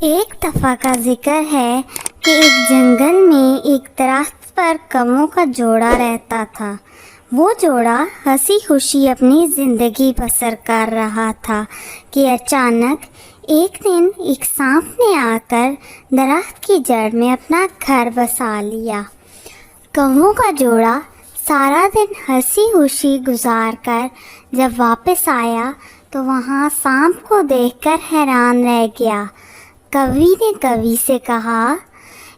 ایک دفعہ کا ذکر ہے کہ ایک جنگل میں ایک درخت پر کوں کا جوڑا رہتا تھا۔ وہ جوڑا ہنسی خوشی اپنی زندگی بسر کر رہا تھا کہ اچانک ایک دن ایک سانپ نے آ کر درخت کی جڑ میں اپنا گھر بسا لیا۔ کوں کا جوڑا سارا دن ہنسی خوشی گزار کر جب واپس آیا تو وہاں سانپ کو دیکھ کر حیران رہ گیا۔ کوی نے کوی سے کہا،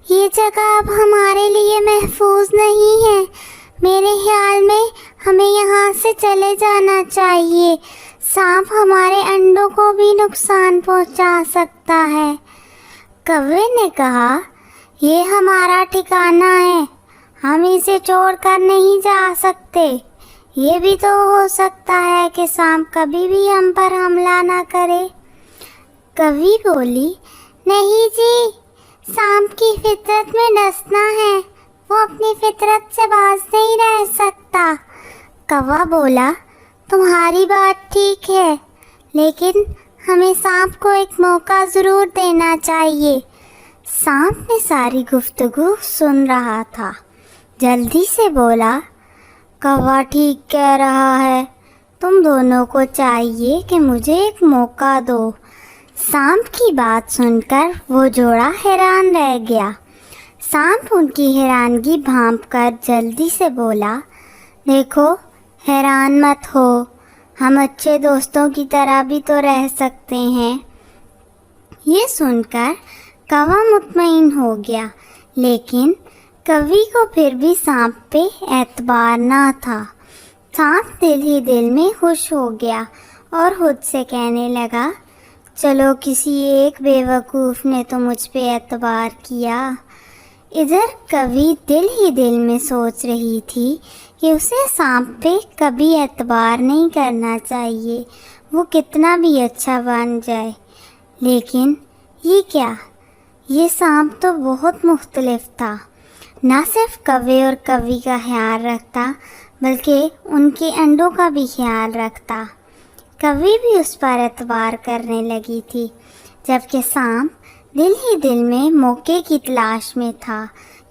یہ جگہ اب ہمارے لیے محفوظ نہیں ہے، میرے خیال میں ہمیں یہاں سے چلے جانا چاہیے، سانپ ہمارے انڈوں کو بھی نقصان پہنچا سکتا ہے۔ کوے نے کہا، یہ ہمارا ٹھکانہ ہے، ہم اسے چھوڑ کر نہیں جا سکتے، یہ بھی تو ہو سکتا ہے کہ سانپ کبھی بھی ہم پر حملہ نہ کرے۔ کوی بولی، نہیں جی، سانپ کی فطرت میں ڈسنا ہے، وہ اپنی فطرت سے باز نہیں رہ سکتا۔ کوا بولا، تمہاری بات ٹھیک ہے، لیکن ہمیں سانپ کو ایک موقع ضرور دینا چاہیے۔ سانپ نے ساری گفتگو سن رہا تھا، جلدی سے بولا، کوا ٹھیک کہہ رہا ہے، تم دونوں کو چاہیے کہ مجھے ایک موقع دو۔ سانپ کی بات سن کر وہ جوڑا حیران رہ گیا۔ سانپ ان کی حیرانگی بھانپ کر جلدی سے بولا، دیکھو، حیران مت ہو، ہم اچھے دوستوں کی طرح بھی تو رہ سکتے ہیں۔ یہ سن کر کوا مطمئن ہو گیا، لیکن کوی کو پھر بھی سانپ پہ اعتبار نہ تھا۔ سانپ دل ہی دل میں خوش ہو گیا اور خود سے کہنے لگا، چلو کسی ایک بے وقوف نے تو مجھ پہ اعتبار کیا۔ ادھر کوی دل ہی دل میں سوچ رہی تھی کہ اسے سانپ پہ کبھی اعتبار نہیں کرنا چاہیے، وہ کتنا بھی اچھا بن جائے۔ لیکن یہ کیا، یہ سانپ تو بہت مختلف تھا، نہ صرف کوے اور کوی کا خیال رکھتا بلکہ ان کے انڈوں کا بھی خیال رکھتا۔ کوی بھی اس پر اعتبار کرنے لگی تھی، جبکہ سانپ دل ہی دل میں موقع کی تلاش میں تھا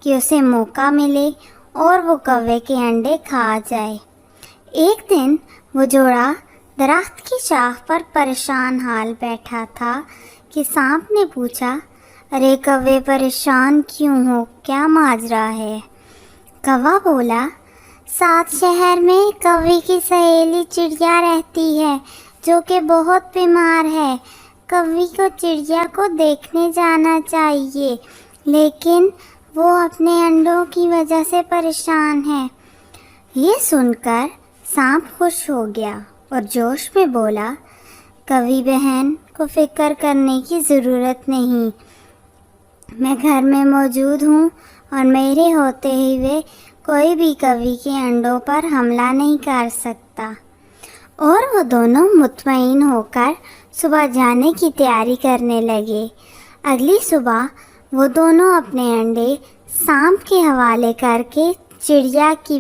کہ اسے موقع ملے اور وہ کوے کے انڈے کھا جائے۔ ایک دن وہ جوڑا درخت کی شاخ پر پریشان حال بیٹھا تھا کہ سانپ نے پوچھا، ارے کوے، پریشان کیوں ہو، کیا ماجرا ہے؟ کوا بولا، 7 شہر میں کوی کی سہیلی چڑیا رہتی ہے جو کہ بہت بیمار ہے، کوی کو چڑیا کو دیکھنے جانا چاہیے، لیکن وہ اپنے انڈوں کی وجہ سے پریشان ہے۔ یہ سن کر سانپ خوش ہو گیا اور جوش میں بولا، کوی بہن کو فکر کرنے کی ضرورت نہیں، میں گھر میں موجود ہوں اور میرے ہوتے ہوئے کوئی بھی کوی کے انڈوں پر حملہ نہیں کر سکتا۔ اور وہ دونوں مطمئن ہو کر صبح جانے کی تیاری کرنے لگے۔ اگلی صبح وہ دونوں اپنے انڈے سانپ کے حوالے کر کے چڑیا کی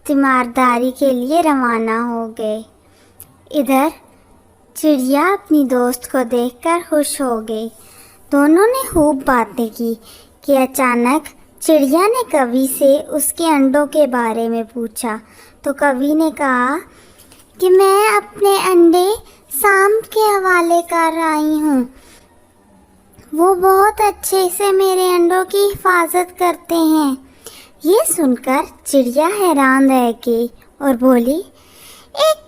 تیمارداری کے لیے روانہ ہو گئے۔ ادھر چڑیا اپنی دوست کو دیکھ کر خوش ہو گئی۔ دونوں نے خوب باتیں کی کہ اچانک چڑیا نے کوی سے اس کے انڈوں کے بارے میں پوچھا تو کوی نے کہا کہ میں اپنے انڈے سانپ کے حوالے کر رہی ہوں، وہ بہت اچھے سے میرے انڈوں کی حفاظت کرتے ہیں۔ یہ سن کر چڑیا حیران رہ گئی اور بولی، ایک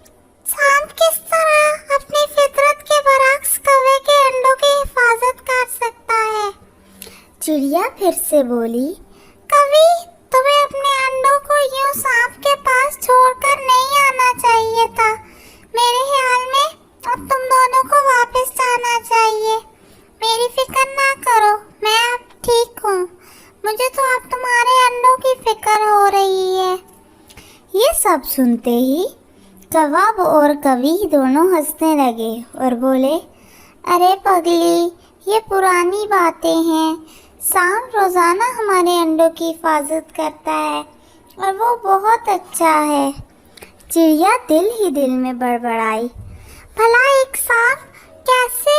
سانپ کس طرح اپنی فطرت کے برعکس کوے کے انڈوں کی حفاظت کر سکتا ہے؟ چڑیا پھر سے بولی، کوی، تمہیں اپنے انڈوں کو یوں سانپ کے پاس چھوڑ کر نہیں آنا چاہیے تھا، میرے خیال میں اب تم دونوں کو واپس جانا چاہیے۔ میری فکر نہ کرو، میں اب ٹھیک ہوں، مجھے تو اب تمہارے انڈوں کی فکر ہو رہی ہے۔ یہ سب سنتے ہی کوا اور کوی دونوں ہنسنے لگے اور بولے، ارے پگلی، یہ پرانی باتیں ہیں، سانپ روزانہ ہمارے انڈوں کی حفاظت کرتا ہے اور وہ بہت اچھا ہے۔ چڑیا دل ہی دل میں بڑبڑائی، بھلا ایک سانپ کیسے